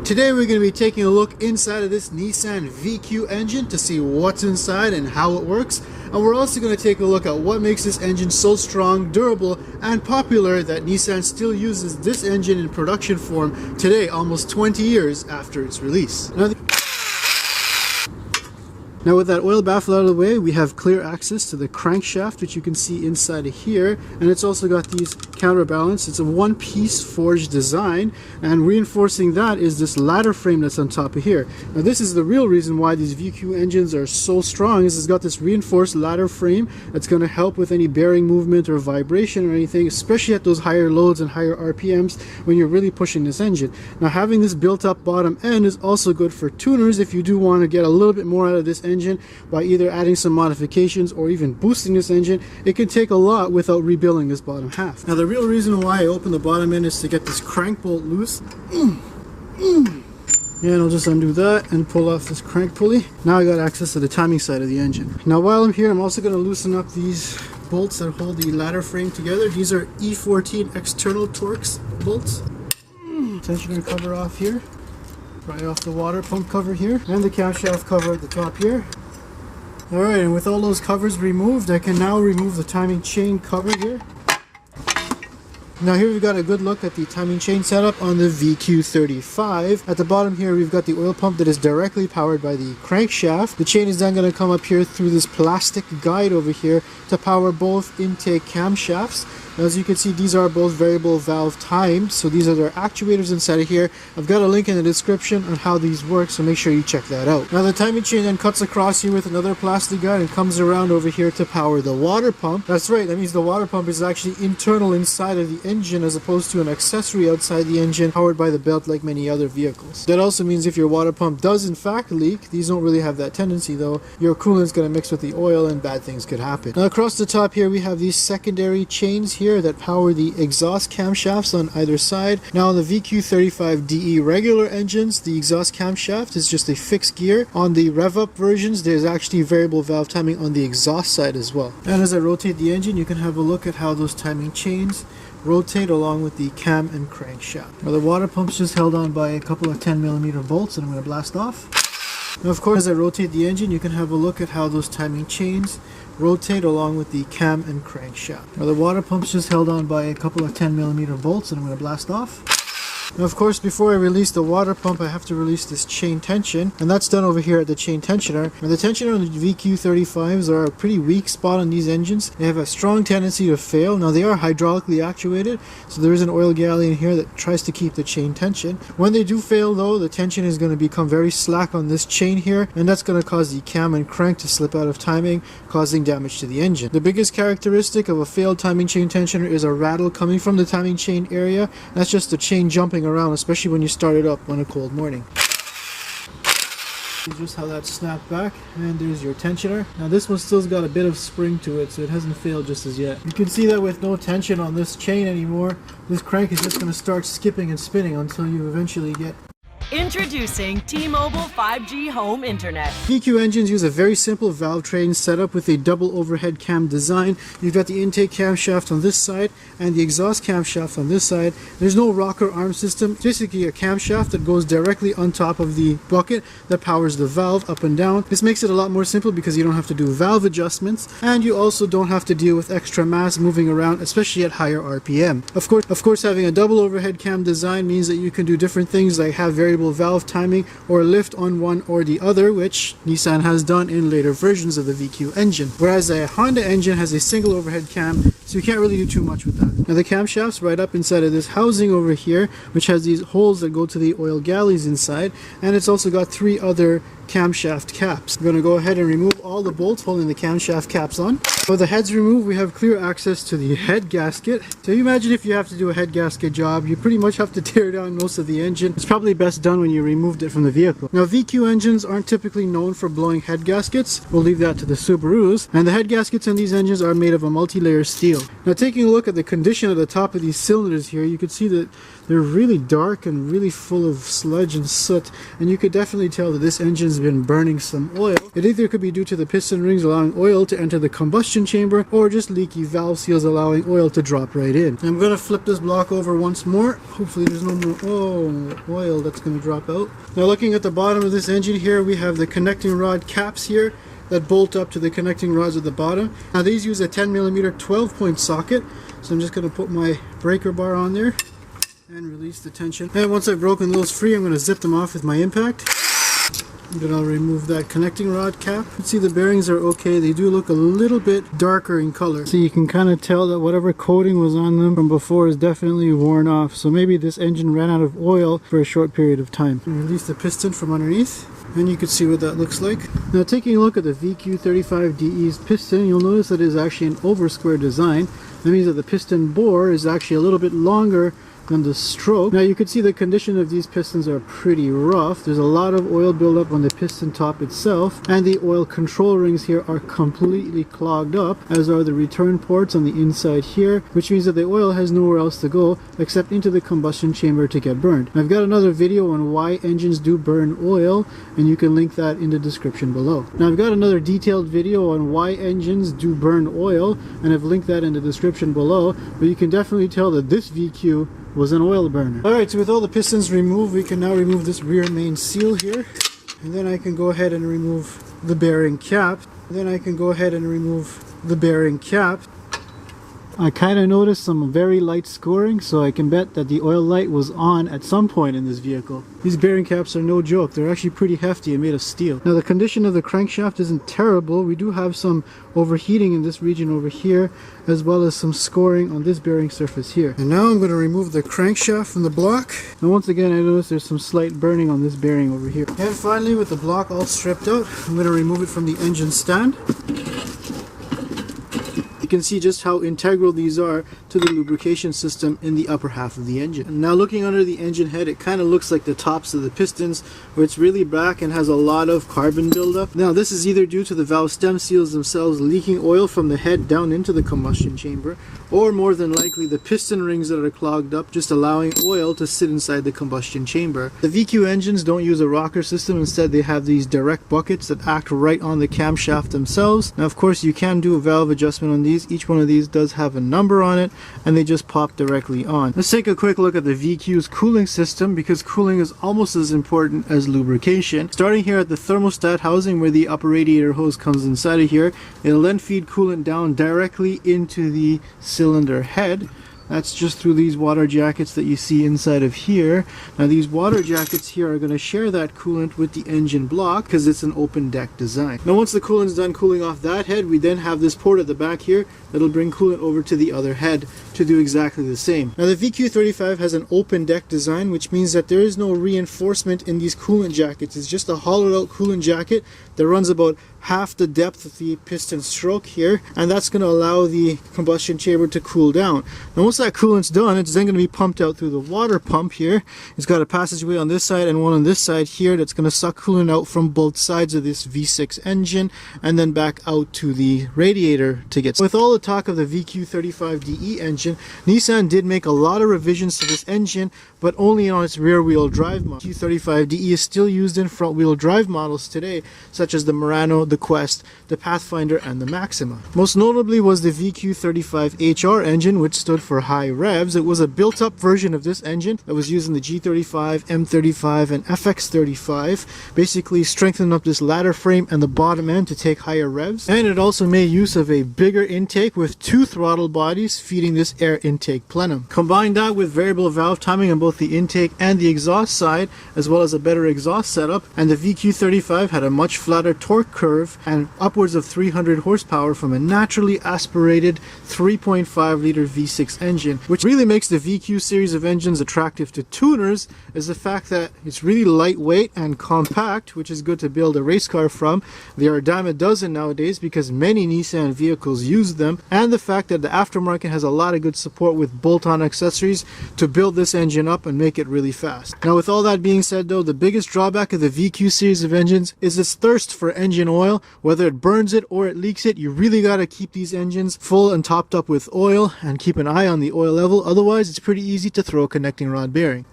Today we're going to be taking a look inside of this Nissan VQ engine to see what's inside and how it works. And we're also going to take a look at what makes this engine so strong, durable, and popular that Nissan still uses this engine in production form today, almost 20 years after its release. Now with that oil baffle out of the way, we have clear access to the crankshaft, which you can see inside of here, and it's also got these counterbalance. It's a one-piece forged design, and reinforcing that is this ladder frame that's on top of here. Now this is the real reason why these VQ engines are so strong, is it's got this reinforced ladder frame that's going to help with any bearing movement or vibration or anything, especially at those higher loads and higher RPMs when you're really pushing this engine. Now having this built-up bottom end is also good for tuners if you do want to get a little bit more out of this engine by either adding some modifications or even boosting this engine. It can take a lot without rebuilding this bottom half. Now the real reason why I open the bottom end is to get this crank bolt loose. And I'll just undo that and pull off this crank pulley. Now I got access to the timing side of the engine. Now while I'm here, I'm also going to loosen up these bolts that hold the ladder frame together. These are E14 external Torx bolts. Tensioner cover off here. Pry off the water pump cover here and the camshaft cover at the top here. Alright, and with all those covers removed, I can now remove the timing chain cover here. Now here we've got a good look at the timing chain setup on the VQ35. At the bottom here we've got the oil pump that is directly powered by the crankshaft. The chain is then going to come up here through this plastic guide over here to power both intake camshafts. As you can see, these are both variable valve timed, so these are their actuators inside of here. I've got a link in the description on how these work, so make sure you check that out. Now the timing chain then cuts across here with another plastic guide and comes around over here to power the water pump. That's right, that means the water pump is actually internal inside of the engine as opposed to an accessory outside the engine powered by the belt like many other vehicles. That also means if your water pump does in fact leak, these don't really have that tendency though, your coolant is going to mix with the oil and bad things could happen. Now across the top here we have these secondary chains here that power the exhaust camshafts on either side. Now on the VQ35DE regular engines, the exhaust camshaft is just a fixed gear. On the rev up versions, there's actually variable valve timing on the exhaust side as well. And as I rotate the engine, you can have a look at how those timing chains rotate along with the cam and crankshaft. Now the water pump's just held on by a couple of 10mm bolts, and I'm going to blast off. Now of course, as I rotate the engine, you can have a look at how those timing chains rotate along with the cam and crankshaft. Now the water pump's just held on by a couple of 10mm bolts, and I'm going to blast off. Now of course, before I release the water pump, I have to release this chain tension, and that's done over here at the chain tensioner. Now the tensioner on the VQ35s are a pretty weak spot on these engines. They have a strong tendency to fail. Now they are hydraulically actuated, so there is an oil galley in here that tries to keep the chain tension. When they do fail though, the tension is going to become very slack on this chain here, and that's going to cause the cam and crank to slip out of timing, causing damage to the engine. The biggest characteristic of a failed timing chain tensioner is a rattle coming from the timing chain area. That's just the chain jumping around, especially when you start it up on a cold morning. Just how that snapped back, and there's your tensioner. Now this one still's got a bit of spring to it, so it hasn't failed just as yet. You can see that with no tension on this chain anymore, this crank is just going to start skipping and spinning until you eventually get. Introducing T-Mobile 5G Home Internet. VQ engines use a very simple valve train setup with a double overhead cam design. You've got the intake camshaft on this side and the exhaust camshaft on this side. There's no rocker arm system, basically a camshaft that goes directly on top of the bucket that powers the valve up and down. This makes it a lot more simple because you don't have to do valve adjustments, and you also don't have to deal with extra mass moving around, especially at higher RPM. Of course, having a double overhead cam design means that you can do different things like have variable valve timing or lift on one or the other, which Nissan has done in later versions of the VQ engine. Whereas a Honda engine has a single overhead cam, so you can't really do too much with that. Now the camshaft's right up inside of this housing over here, which has these holes that go to the oil galleys inside, and it's also got 3 other camshaft caps. I'm going to go ahead and remove all the bolts holding the camshaft caps on. With the heads removed, we have clear access to the head gasket. So you imagine if you have to do a head gasket job, you pretty much have to tear down most of the engine. It's probably best done when you removed it from the vehicle. Now VQ engines aren't typically known for blowing head gaskets. We'll leave that to the Subarus. And the head gaskets in these engines are made of a multi-layer steel. Now taking a look at the condition at the top of these cylinders here, you can see that They're really dark and really full of sludge and soot, and you could definitely tell that this engine's been burning some oil. It either could be due to the piston rings allowing oil to enter the combustion chamber, or just leaky valve seals allowing oil to drop right in. I'm going to flip this block over once more. Hopefully there's no more oil that's going to drop out. Now looking at the bottom of this engine here, we have the connecting rod caps here that bolt up to the connecting rods at the bottom. Now these use a 10mm 12-point socket, so I'm just going to put my breaker bar on there and release the tension. And once I've broken those free, I'm going to zip them off with my impact. Then I'll remove that connecting rod cap. You can see the bearings are okay. They do look a little bit darker in color. So you can kind of tell that whatever coating was on them from before is definitely worn off. So maybe this engine ran out of oil for a short period of time. Release the piston from underneath, and you can see what that looks like. Now taking a look at the VQ35DE's piston, you'll notice that it is actually an over square design. That means that the piston bore is actually a little bit longer than the stroke. Now you can see the condition of these pistons are pretty rough. There's a lot of oil buildup on the piston top itself, and the oil control rings here are completely clogged up, as are the return ports on the inside here, which means that the oil has nowhere else to go except into the combustion chamber to get burned. I've got another video on why engines do burn oil, and you can link that in the description below. Now I've got another detailed video on why engines do burn oil, and I've linked that in the description below, but you can definitely tell that this VQ was an oil burner. Alright, so with all the pistons removed, we can now remove this rear main seal here. And then I can go ahead and remove the bearing cap. I kind of noticed some very light scoring, so I can bet that the oil light was on at some point in this vehicle. These bearing caps are no joke. They're actually pretty hefty and made of steel. Now the condition of the crankshaft isn't terrible. We do have some overheating in this region over here, as well as some scoring on this bearing surface here. And now I'm going to remove the crankshaft from the block. And once again, I notice there's some slight burning on this bearing over here. And finally, with the block all stripped out, I'm going to remove it from the engine stand. You can see just how integral these are to the lubrication system in the upper half of the engine. And now looking under the engine head, it kind of looks like the tops of the pistons, where it's really black and has a lot of carbon buildup. Now this is either due to the valve stem seals themselves leaking oil from the head down into the combustion chamber, or more than likely the piston rings that are clogged up, just allowing oil to sit inside the combustion chamber. The VQ engines don't use a rocker system. Instead they have these direct buckets that act right on the camshaft themselves. Now of course you can do a valve adjustment on these. Each one of these does have a number on it, and they just pop directly on. Let's take a quick look at the VQ's cooling system, because cooling is almost as important as lubrication. Starting here at the thermostat housing, where the upper radiator hose comes inside of here, it'll then feed coolant down directly into the cylinder head. That's just through these water jackets that you see inside of here. Now these water jackets here are going to share that coolant with the engine block, because it's an open deck design. Now once the coolant's done cooling off that head, we then have this port at the back here that'll bring coolant over to the other head to do exactly the same. Now the VQ35 has an open deck design, which means that there is no reinforcement in these coolant jackets. It's just a hollowed out coolant jacket that runs about half the depth of the piston stroke here, and that's going to allow the combustion chamber to cool down. Now once that coolant's done, it's then going to be pumped out through the water pump here. It's got a passageway on this side and one on this side here that's going to suck coolant out from both sides of this V6 engine, and then back out to the radiator to get. With all the talk of the VQ35DE engine, Nissan did make a lot of revisions to this engine, but only on its rear wheel drive model. VQ35DE is still used in front wheel drive models today, such as the Murano, the Quest, the Pathfinder, and the Maxima. Most notably was the VQ35HR engine, which stood for high revs. It was a built-up version of this engine that was used in the G35, M35, and FX35, basically strengthening up this ladder frame and the bottom end to take higher revs. And it also made use of a bigger intake with two throttle bodies feeding this air intake plenum. Combine that with variable valve timing on both the intake and the exhaust side, as well as a better exhaust setup, and the VQ35 had a much flatter torque curve and upwards of 300 horsepower from a naturally aspirated 3.5 liter V6 engine. Which really makes the VQ series of engines attractive to tuners is the fact that it's really lightweight and compact, which is good to build a race car from. There are a dime a dozen nowadays because many Nissan vehicles use them, and the fact that the aftermarket has a lot of good support with bolt-on accessories to build this engine up and make it really fast. Now with all that being said though, the biggest drawback of the VQ series of engines is its thirst for engine oil oil. Whether it burns it or it leaks it, you really got to keep these engines full and topped up with oil and keep an eye on the oil level. Otherwise, it's pretty easy to throw a connecting rod bearing.